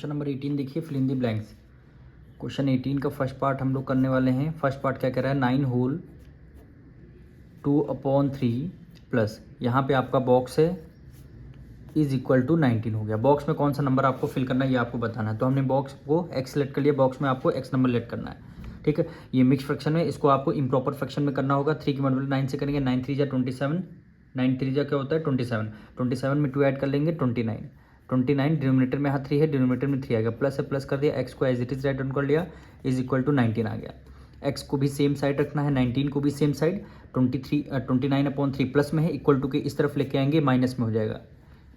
Question number 18 देखिए, fill in the blanks. Question 18 का first part हम लोग करने वाले हैं। फर्स्ट पार्ट क्या कह रहा है, 9 होल 2/3 प्लस यहाँ पे आपका बॉक्स है इज इक्वल टू 19 हो गया। बॉक्स में कौन सा नंबर आपको फिल करना है ये आपको बताना है। तो हमने बॉक्स को एक्स सेलेक्ट कर लिया, बॉक्स में आपको एक्स नंबर लेट करना है। ठीक है, ये मिक्स फ्रैक्शन है, इसको आपको इम्प्रॉपर फ्रैक्शन में करना होगा। 3 की मल्टीप्लाई 9 से करेंगे, 9 3 जा 27, 9 3 जा क्या होता है 27, 27 में 2 ऐड कर लेंगे 29, 29 डिनोमिनेटर में यहाँ 3 है, डिनोमिनेटर में 3 आ गया, प्लस है प्लस कर दिया, एक्स को as it is write down कर लिया, इज इक्वल टू 19 आ गया। एक्स को भी सेम साइड रखना है, 19 को भी सेम साइड, 29/3 प्लस में है, इक्वल टू के इस तरफ लेके आएंगे माइनस में हो जाएगा,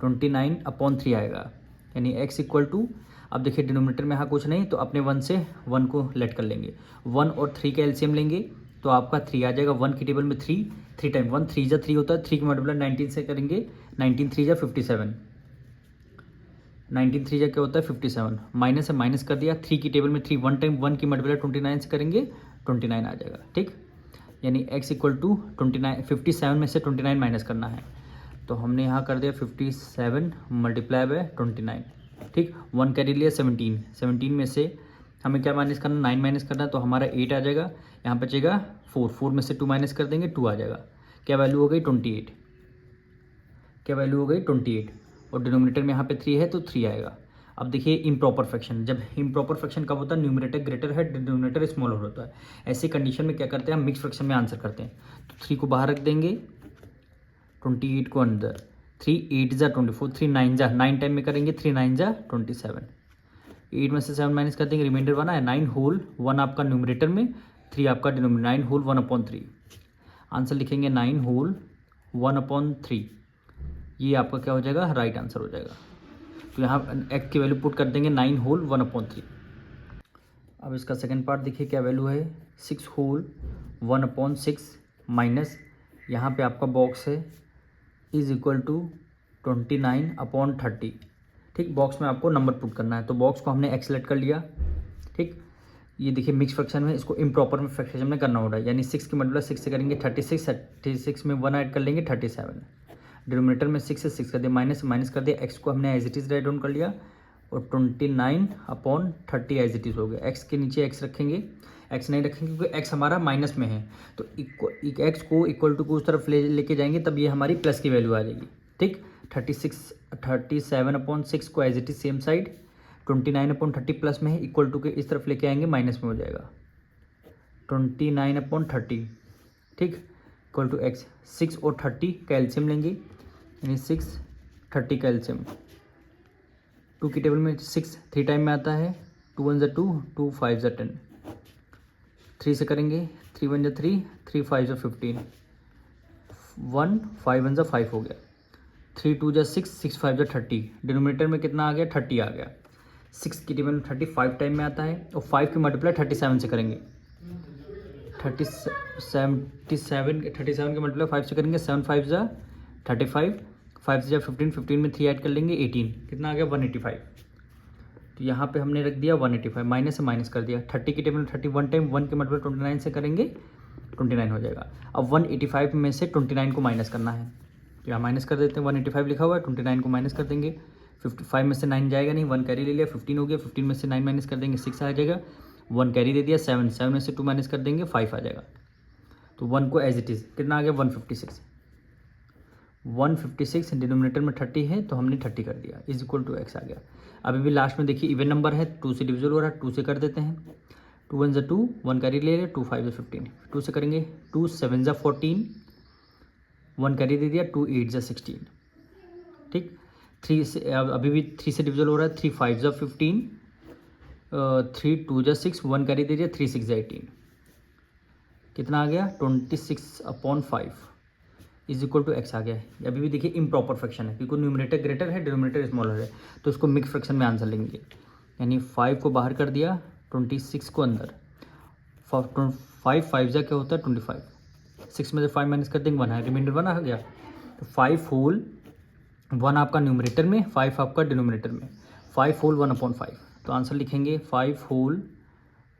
29/3 आएगा, यानी x इक्वल टू, अब देखिए डिनोमिनेटर में यहाँ कुछ नहीं तो अपने 1 से 1 को लेट कर लेंगे, 1 और 3 का एलसीएम लेंगे तो आपका 3 आ जाएगा। 1 की टेबल में 3 टाइम 1 3 जा 3 होता है, 3 की मल्टीप्लाई 19 से करेंगे, 19 3 जा 57, 19 3 जा क्या होता है 57, माइनस है माइनस कर दिया, 3 की टेबल में 3 1 टाइम 1 की मल्टीप्लाई 29 से करेंगे 29 आ जाएगा। ठीक, यानी x इक्वल टू 57 में से 29 माइनस करना है, तो हमने यहाँ कर दिया 57 मल्टीप्लाई बाय 29। ठीक, 1 कैरी लिया 17, 17 में से हमें क्या माइनस करना, 9 माइनस करना है, तो हमारा 8 आ जाएगा, यहाँ बचेगा 4, 4 में से 2 माइनस कर देंगे 2 आ जाएगा। क्या वैल्यू हो गई 28, क्या वैल्यू हो गई 28, और डिनोमिनेटर में यहाँ पे 3 है तो 3 आएगा। अब देखिए इम्प्रॉपर फ्रैक्शन, जब इम्प्रॉपर फ्रैक्शन कब होता है, न्यूमरेटर ग्रेटर है डिनोमिनेटर स्मॉलर होता है। ऐसी कंडीशन में क्या करते हैं हम, मिक्स फ्रैक्शन में आंसर करते हैं। तो 3 को बाहर रख देंगे, 28 को अंदर, 3 8 जा 24, 3 9 जा 9 टाइम में करेंगे, 3 9 जा 27, 8 में से 7 माइनस कर देंगे, रिमाइंडर 1 है, 9 होल 1 आपका न्यूमरेटर में, 3 आपका डिनोमिनेटर, 9 होल 1/3। आंसर लिखेंगे 9 होल 1/3, ये आपका क्या हो जाएगा, राइट आंसर हो जाएगा। तो यहाँ एक्स की वैल्यू पुट कर देंगे 9 होल 1/3। अब इसका सेकंड पार्ट देखिए क्या वैल्यू है, 6 होल 1/6 माइनस यहाँ पे आपका बॉक्स है इज इक्वल टू 29/30। ठीक, बॉक्स में आपको नंबर पुट करना है, तो बॉक्स को हमने एक्स सेलेक्ट कर लिया। ठीक, ये देखिए मिक्स फ्रैक्शन में, इसको इम्प्रॉपर में फ्रैक्शन में करना होगा, यानी 6 की मल्टीप्लाई 6 से करेंगे 36, 36 में 1 ऐड कर लेंगे 37, डिनोमिनेटर में 6 से 6 कर दिया, माइनस माइनस कर दिया, एक्स को हमने as it is write down कर लिया, और 29/30 एज इट इज़ हो गया। एक्स के नीचे एक्स रखेंगे, एक्स नहीं रखेंगे क्योंकि एक्स हमारा माइनस में है, तो एक्स को इक्वल टू को उस तरफ लेके जाएंगे तब ये हमारी प्लस की वैल्यू आ जाएगी। ठीक, 37/6 को as it is same side, 29/30 plus में है, इक्वल टू के इस तरफ लेके आएंगे माइनस में हो जाएगा 29/30। ठीक, इक्वल टू एक्स, 6 और 30 का एलसीएम लेंगे, यानी 6 30 का एलसीएम, 2 की टेबल में 6 3 टाइम में आता है, 2 1 जा 2, 2 5 जा 10, 3 से करेंगे, 3 1 जा 3, 3 5 जा 15, 1 5 1 जा 5 हो गया, 3 2 जा 6, 6 5 जा 30, डिनोमिनेटर में कितना आ गया 30 आ गया, 6 की टेबल में 35 टाइम में आता है, और 5 की मल्टीप्लाई 37 से करेंगे, 37 के मल्टीप्लाई 5 से करेंगे, 7 5 जा 35, 5 से जा 15, 15 में 3 ऐड कर लेंगे 18, कितना आ गया 185। तो यहाँ पे हमने रख दिया 185, माइनस से माइनस कर दिया, 30 की टेबल में 31 टाइम 1 के मल्टीप्लाई 29 से करेंगे 29 हो जाएगा। अब 185 में से 29 को माइनस करना है, तो यहाँ माइनस कर देते हैं, 185 लिखा हुआ है, 29 को माइनस कर देंगे, 55 में से 9 जाएगा नहीं, 1 कैरी ले लिया, 15 हो गया, 15 में से 9 माइनस कर देंगे 6 आ जाएगा, 1 कैरी दे दिया 7, 7 में से 2 माइनस कर देंगे 5 आ जाएगा। तो 1 को एज इट इज़ कितना आ गया 156, 156 डिनोमिनेटर में 30 है तो हमने 30 कर दिया, इज इक्वल टू एक्स आ गया। अभी भी लास्ट में देखिए इवन नंबर है, 2 से डिविजल हो रहा है, 2 से कर देते हैं, 2 1 जा 2, 1 कैरी ले लिया, 2 5 जा 15, 2 से करेंगे, 2 7 जा 14, 1 कैरी दे दिया, 2 8 जा 16। ठीक, 3 से अभी भी 3 से डिविजल हो रहा है, 3 5 जा 15, 3 2 जा 6, 1 कैरी दे दिया, 3 6 जा 18, कितना आ गया 26/5 इज इक्वल टू एक्स आ गया है। अभी भी देखिए इम्प्रॉपर फ्रैक्शन है क्योंकि न्यूमरेटर ग्रेटर है डिनोमिनेटर स्मॉलर है, तो इसको मिक्स फ्रैक्शन में आंसर लेंगे, यानी 5 को बाहर कर दिया, 26 को अंदर, 5 5 जा क्या होता है 25, 6 में से 5 माइनस कर देंगे 1 है, रिमाइंडर 1 आ गया, तो 5 होल 1 आपका न्यूमरेटर में, 5 आपका डिनोमिनेटर में, 5 होल 1/5, तो आंसर लिखेंगे 5 होल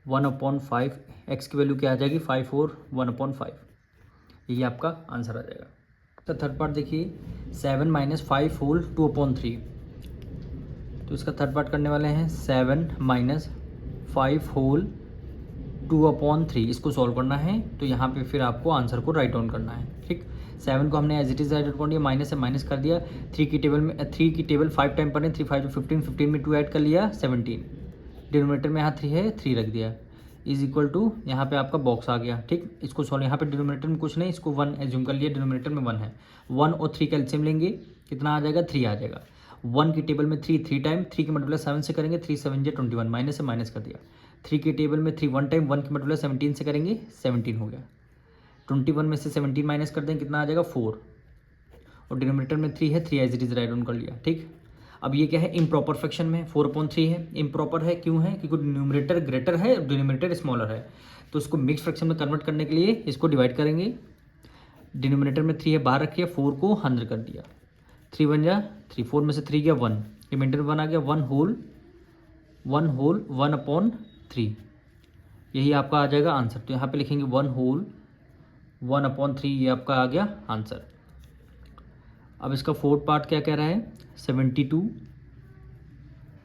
1/5, एक्स की वैल्यू क्या आ जाएगी 5 और 1/5, यही आपका आंसर आ जाएगा। तो थर्ड पार्ट देखिए, 7 - 5 होल 2/3, तो इसका थर्ड पार्ट करने वाले हैं 7 माइनस 5 होल 2/3, इसको सॉल्व करना है। तो यहाँ पे फिर आपको आंसर को राइट डाउन करना है, ठीक। 7 को हमने as it is write down कर दिया, माइनस से माइनस कर दिया। 3 की टेबल 5 टाइम पढ़ें, 3 5 15, 15 में 2 ऐड कर लिया 17, डिनोमिनेटर में यहाँ 3 है 3 रख दिया, इज इक्वल टू यहाँ पे आपका बॉक्स आ गया, ठीक। इसको सॉल्व, यहाँ पे डिनोमिनेटर में कुछ नहीं, इसको 1 एज्यूम कर लिया, डिनोमिनेटर में 1 है। 1 और 3 का एलसीएम लेंगे, कितना आ जाएगा 3 आ जाएगा। 1 की टेबल में 3 टाइम, 3 की मल्टीप्लाई 7 से करेंगे, 3 7 जा 21, माइनस से माइनस कर दिया। 3 की टेबल में 3 1 टाइम, 1 की मल्टीप्लाई 17 से करेंगे, 17 हो गया। 21 में से 17 माइनस कर देंगे, कितना आ जाएगा 4, और डिनोमिनेटर में 3 है, 3 as it is write down कर लिया, ठीक। अब ये क्या है, इम्प्रॉपर फ्रैक्शन में 4/3 है। इम्प्रॉपर है क्यों है, क्योंकि न्यूमरेटर ग्रेटर है और डिनोमिनेटर स्मॉलर है। तो इसको मिक्स फ्रैक्शन में कन्वर्ट करने के लिए इसको डिवाइड करेंगे। डिनोमिनेटर में 3 है, बाहर रखिए, 4 को 100 कर दिया, 3 1 जा 3, 4 में से 3 गया 1, रिमाइंडर 1 आ गया, 1 होल 1/3, यही आपका आ जाएगा आंसर। तो यहाँ पे लिखेंगे 1 होल 1/3, ये आपका आ गया आंसर। अब इसका फोर्थ पार्ट क्या कह रहा है, 72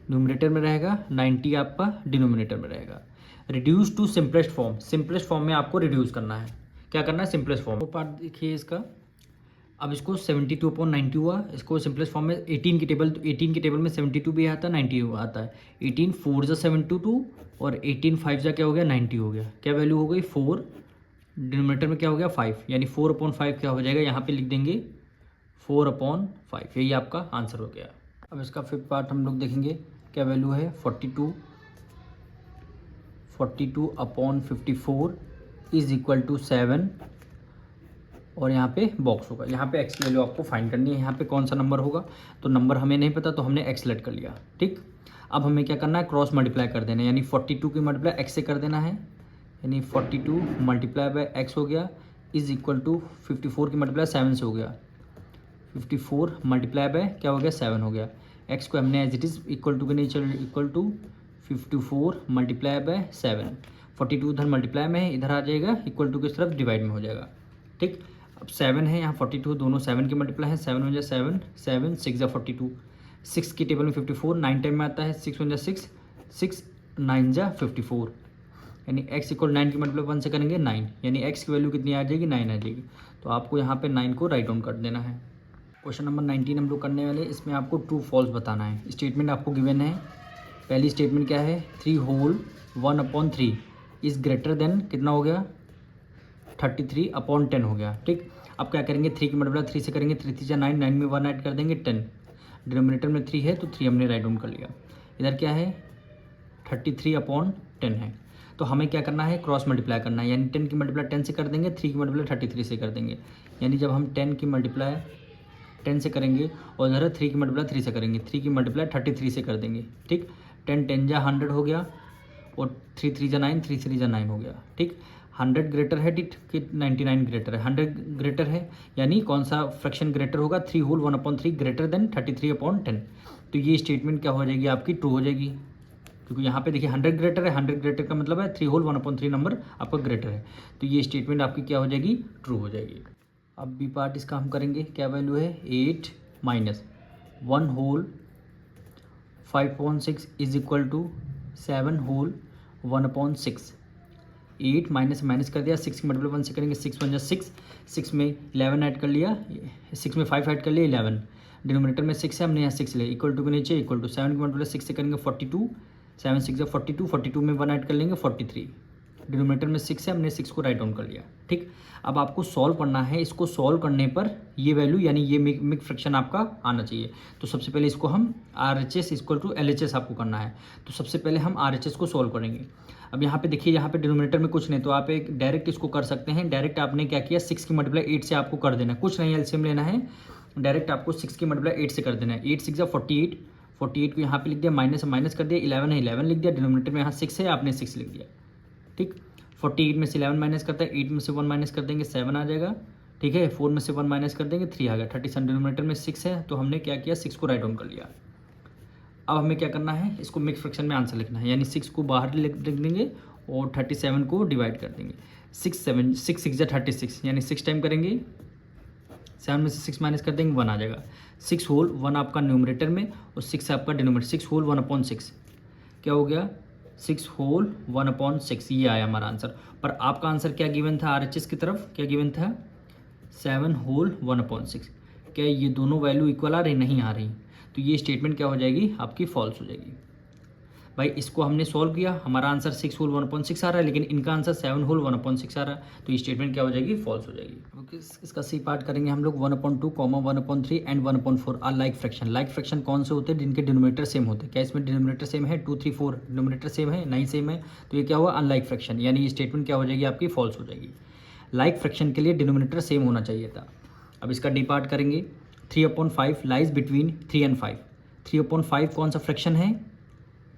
न्यूमरेटर में रहेगा, 90 आपका डिनोमिनेटर में रहेगा। Reduce to simplest form, simplest form में आपको रिड्यूस करना है। क्या करना है, सिंपलेस्ट फॉर्म। पार्ट देखिए इसका, अब इसको 72/90 हुआ, इसको सिंपलेस्ट फॉर्म में 18 की टेबल में 72 भी आता है, 90 आता है। 18 4 जा 72 और 18 5 जा क्या हो गया 90 हो गया। क्या वैल्यू हो गई 4, डिनोमिनेटर में क्या हो गया 5, यानी 4/5 क्या हो जाएगा, यहाँ पे लिख देंगे 4/5, यही आपका आंसर हो गया। अब इसका फिफ्थ पार्ट हम लोग देखेंगे, क्या वैल्यू है 42/54 इज इक्वल टू 7, और यहाँ पे बॉक्स होगा। यहाँ पे एक्स वैल्यू आपको फाइंड करनी है। यहाँ पे कौन सा नंबर होगा, तो नंबर हमें नहीं पता, तो हमने एक्स लेट कर लिया, ठीक। अब हमें क्या करना है, क्रॉस मल्टीप्लाई कर देना है, यानी 42 की मल्टीप्लाई एक्स से कर देना है, यानी 42 मल्टीप्लाई बाय एक्स हो गया, इज इक्वल टू 54 की मल्टीप्लाई 7 से हो गया, 54 मल्टीप्लाई बाय क्या हो गया 7 हो गया। एक्स को हमने as it is equal to के नीचे इक्वल टू 54 मल्टीप्लाई बाय 7, 42 उधर मल्टीप्लाई में है, इधर आ जाएगा इक्वल टू की तरफ डिवाइड में हो जाएगा, ठीक। अब 7 है यहाँ 42, दोनों 7 की मल्टीप्लाई है, 7 1 जा 7, 7 6 जा 42, 6 की टेबल में 54 9 टाइम में आता है, 6 1 जा 6, 6 9 जा 54, यानी x इक्वल 9 की मल्टीप्लाई 1 से करेंगे 9, यानी x की वैल्यू कितनी आ जाएगी 9 आ जाएगी। तो आपको यहाँ पे 9 को राइट डाउन कर देना है। क्वेश्चन नंबर 19 हम लोग करने वाले, इसमें आपको ट्रू फॉल्स बताना है। स्टेटमेंट आपको गिवन है, पहली स्टेटमेंट क्या है, 3 होल 1/3 इज़ ग्रेटर देन कितना हो गया 33/10 हो गया, ठीक। अब क्या करेंगे, 3 की मल्टीप्लाई 3 से करेंगे, 3 3 जा 9, 9 में 1 ऐड कर देंगे 10, डिनोमिनेटर में 3 है तो 3 हमने राइट डाउन कर लिया। इधर क्या है 33/10 है, तो हमें क्या करना है, क्रॉस मल्टीप्लाई करना है, यानी 10 की मल्टीप्लाई 10 से कर देंगे, 3 की मल्टीप्लाई 33 से कर देंगे, यानी जब हम 10 की मल्टीप्लाई 10 से करेंगे और इधर 3 की मल्टीप्लाई 3 से करेंगे, 3 की मल्टीप्लाई 33 से कर देंगे, ठीक। 10 10 जा 100 हो गया, और 3 3 जा 9, 3 3 जा 9 हो गया, ठीक। 100 ग्रेटर है कि 99 ग्रेटर है, 100 ग्रेटर है, यानी कौन सा फ्रैक्शन ग्रेटर होगा, 3 होल 1/3 ग्रेटर देन 33/10। तो ये स्टेटमेंट क्या हो जाएगी आपकी, ट्रू हो जाएगी, क्योंकि यहाँ पे देखिए 100 ग्रेटर है, 100 ग्रेटर का मतलब है 3 होल 1/3 नंबर आपका ग्रेटर है, तो ये स्टेटमेंट आपकी क्या हो जाएगी, ट्रू हो जाएगी। अब बी पार्ट इसका हम करेंगे, क्या वैल्यू है 8 minus 1 whole 5/6 is equal to 7 whole 1/6। 8 minus कर दिया, 6 की मल्टीप्लाई 1 से करेंगे, 6 1 जा 6, 6 में 11 ऐड कर लिया, 6 में 5 ऐड कर लिया 11, डिनोमिनेटर में 6 है, हमने यहाँ 6 ले, इक्वल टू के नीचे इक्वल टू 7 की मल्टीप्लाई 6 से करेंगे 42, 7 6 जा 42, 42 में 1 ऐड कर लेंगे 43, डिनोमिनेटर में 6 है, हमने 6 को राइट डाउन कर लिया, ठीक। अब आपको सॉल्व करना है, इसको सॉल्व करने पर ये वैल्यू यानी ये मिक्स फ्रैक्शन आपका आना चाहिए। तो सबसे पहले इसको हम RHS इक्वल टू LHS आपको करना है, तो सबसे पहले हम RHS को सॉल्व करेंगे। अब यहाँ पे देखिए, यहाँ पे डिनोमिनेटर में कुछ नहीं, तो आप एक डायरेक्ट इसको कर सकते हैं। डायरेक्ट आपने क्या किया, 6 की मल्टीप्लाई 8 से आपको कर देना है, कुछ नहीं एलसीएम लेना है, डायरेक्ट आपको 6 की मल्टीप्लाई 8 से कर देना है। 8 6 जा 48, 48 को यहाँ पे लिख दिया, माइनस कर दिया, 11 है 11 लिख दिया, डिनोमिनेटर में यहाँ 6 है, आपने 6 लिख दिया, ठीक। 48 में से 11 माइनस करता है, 8 में से 1 माइनस कर देंगे 7 आ जाएगा, ठीक है। 4 में से 1 माइनस कर देंगे 3 आ गया, 37, डिनोमिनेटर में 6 है, तो हमने क्या किया 6 को राइट डाउन कर लिया। अब हमें क्या करना है, इसको मिक्स फ्रैक्शन में आंसर लिखना है, यानी 6 को बाहर लिख देंगे और 37 को डिवाइड कर देंगे। 6 6 जा 36, यानी 6 टाइम करेंगे 7 में से 6 माइनस कर देंगे 1 आ जाएगा। 6 होल 1 आपका न्यूमरेटर में और 6 आपका डिनोमिनेटर। 6 होल 1/6 क्या हो गया, 6 होल 1/6, ये आया हमारा आंसर। पर आपका आंसर क्या गिवन था, RHS की तरफ क्या गिवन था, 7 होल 1/6। क्या ये दोनों वैल्यू इक्वल आ रही, नहीं आ रही, तो ये स्टेटमेंट क्या हो जाएगी आपकी फॉल्स हो जाएगी। भाई इसको हमने सॉल्व किया, हमारा आंसर 6 होल 1/6 आ रहा है, लेकिन इनका आंसर 7 होल 1/6 आ रहा है, तो ये स्टेटमेंट क्या हो जाएगी, फॉल्स हो जाएगी। ओके, इसका सी पार्ट करेंगे हम लोग। 1/2, 1/3 and 1/4 are like fraction. Like fraction कौन से होते हैं, जिनके डिनोमिनेटर सेम होते हैं। क्या इसमें डिनोमिनेटर सेम है, 2, 3, 4 डिनोमिनेटर सेम है, नहीं सेम है, तो ये क्या हुआ, अनलाइक फ्रैक्शन, यानी ये स्टेटमेंट क्या हो जाएगी आपकी, फॉल्स हो जाएगी। लाइक फ्रैक्शन के लिए डिनोमिनेटर सेम होना चाहिए था। अब इसका डी पार्ट करेंगे। 3/5 लाइज बिटवीन 3 and 5। 3/5 कौन सा फ्रैक्शन है,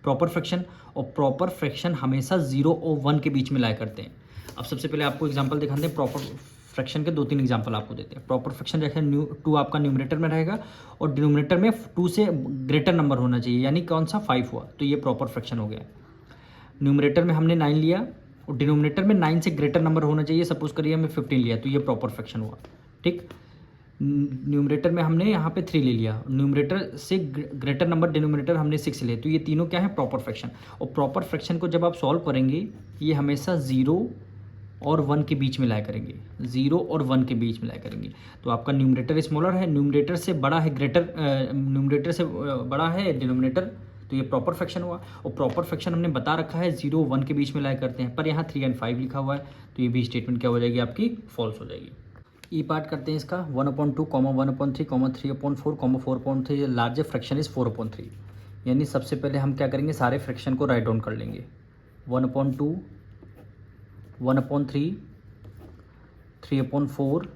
प्रॉपर फ्रैक्शन, और प्रॉपर फ्रैक्शन हमेशा 0 और 1 के बीच में लाया करते हैं। अब सबसे पहले आपको एग्जांपल दिखाते हैं, प्रॉपर फ्रैक्शन के 2-3 एग्जांपल आपको देते हैं। प्रॉपर फ्रैक्शन जैसे 2 आपका न्यूमरेटर में रहेगा और डिनोमिनेटर में 2 से ग्रेटर नंबर होना चाहिए, यानी कौन सा, 5 हुआ, तो ये प्रॉपर फ्रैक्शन हो गया। न्यूमरेटर में हमने 9 लिया और डिनोमिनेटर में 9 से ग्रेटर नंबर होना चाहिए, सपोज करिए हमें 15 लिया, तो ये प्रॉपर फ्रैक्शन हुआ। ठीक, न्यूमरेटर में हमने यहाँ पे 3 ले लिया, न्यूमरेटर से ग्रेटर नंबर डिनोमिनेटर हमने 6 ले, तो ये तीनों क्या है, प्रॉपर फ्रैक्शन। और प्रॉपर फ्रैक्शन को जब आप सॉल्व करेंगे, ये हमेशा 0 और 1 के बीच में लाया करेंगे, 0 और 1 के बीच में लाया करेंगे। तो आपका न्यूमरेटर स्मॉलर है, न्यूमरेटर से बड़ा है ग्रेटर, न्यूमरेटर से बड़ा है डिनोमिनेटर, तो ये प्रॉपर फ्रैक्शन हुआ। और प्रॉपर फ्रैक्शन हमने बता रखा है 0 1 के बीच में लाया करते हैं, पर यहाँ 3 and 5 लिखा हुआ है, तो ये भी स्टेटमेंट क्या हो जाएगी आपकी, फॉल्स हो जाएगी। ई पार्ट करते हैं इसका। 1/2, 1/3, 3/4, 4/3, लार्जेस्ट फ्रैक्शन इज 4/3। यानी सबसे पहले हम क्या करेंगे, सारे फ्रैक्शन को राइट डाउन कर लेंगे। 1/2, 1/3, 3/4,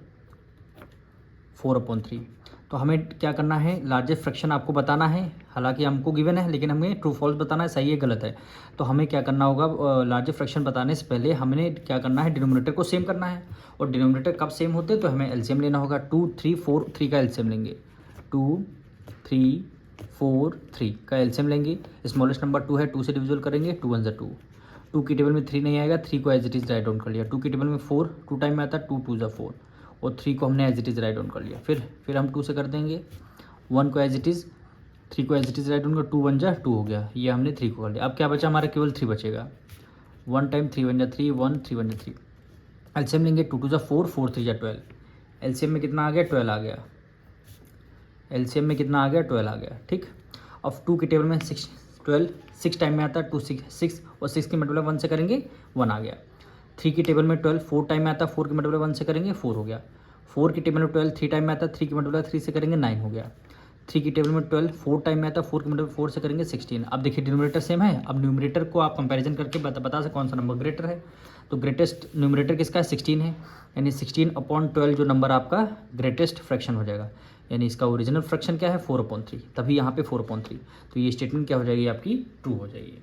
4/3। तो हमें क्या करना है, लार्जेस्ट फ्रैक्शन आपको बताना है, हालांकि हमको गिवन है, लेकिन हमें ट्रू फॉल्स बताना है, सही है गलत है। तो हमें क्या करना होगा, लार्जेस्ट फ्रैक्शन बताने से पहले हमने क्या करना है, डिनोमिनेटर को सेम करना है। और डिनोमिनेटर कब सेम होते हैं, तो हमें एलसीएम लेना होगा। 2, 3, 4, 3 का एलसीएम लेंगे। 2, 3, 4, 3 का एलसीएम लेंगे। स्मॉलेस्ट नंबर 2 है, 2 से डिविजल करेंगे, 2 1 2। 2 की टेबल में 3 नहीं आएगा, 3 को as it is write down कर लिया। 2 की टेबल में 4 2 टाइम में आता है, 2 2 4, और 3 को हमने as it is write down कर लिया। फिर हम 2 से कर देंगे, 1 को एज इट इज़, 3 को as it is write down कर, 2 1 2 हो गया, ये हमने 3 को कर लिया। अब क्या बचा हमारा, केवल 3 बचेगा। 1 टाइम 3 1 3, 1 3 1 3। एलसीएम लेंगे, 2 2 4, 4 3 12। एलसीएम में कितना आ गया, 12 आ गया। एलसीएम में कितना आ गया, 12 आ गया। ठीक, अब 2 की टेबल में 6 12, 6 टाइम में आता है, 2 6 और 6 की मल्टीप्लाई 1 से करेंगे, 1 आ गया। 3 की टेबल में 12 4 टाइम में आता है, 4 की मल्टीप्लाई 1 से करेंगे, 4 हो गया। 4 की टेबल में 12 3 टाइम में आता है, 3 की मल्टीप्लाई 3 से करेंगे, 9 हो गया। 3 की टेबल में 12 4 टाइम में आता है, 4 की मल्टीप्लाई 4 से करेंगे, 16। अब देखिए डिनोमिनेटर सेम है, अब न्यूमरेटर को आप कंपैरिजन करके बता सकते कौन सा नंबर ग्रेटर है। तो ग्रेटेस्ट न्यूमरेटर किसका है, 16 है, यानी 16/12 जो नंबर आपका ग्रेटेस्ट फ्रैक्शन हो जाएगा। यानी इसका ओरिजिनल फ्रैक्शन क्या है, 4/3, तभी यहाँ पे 4/3। तो ये स्टेटमेंट क्या हो जाएगी आपकी, ट्रू हो जाएगी।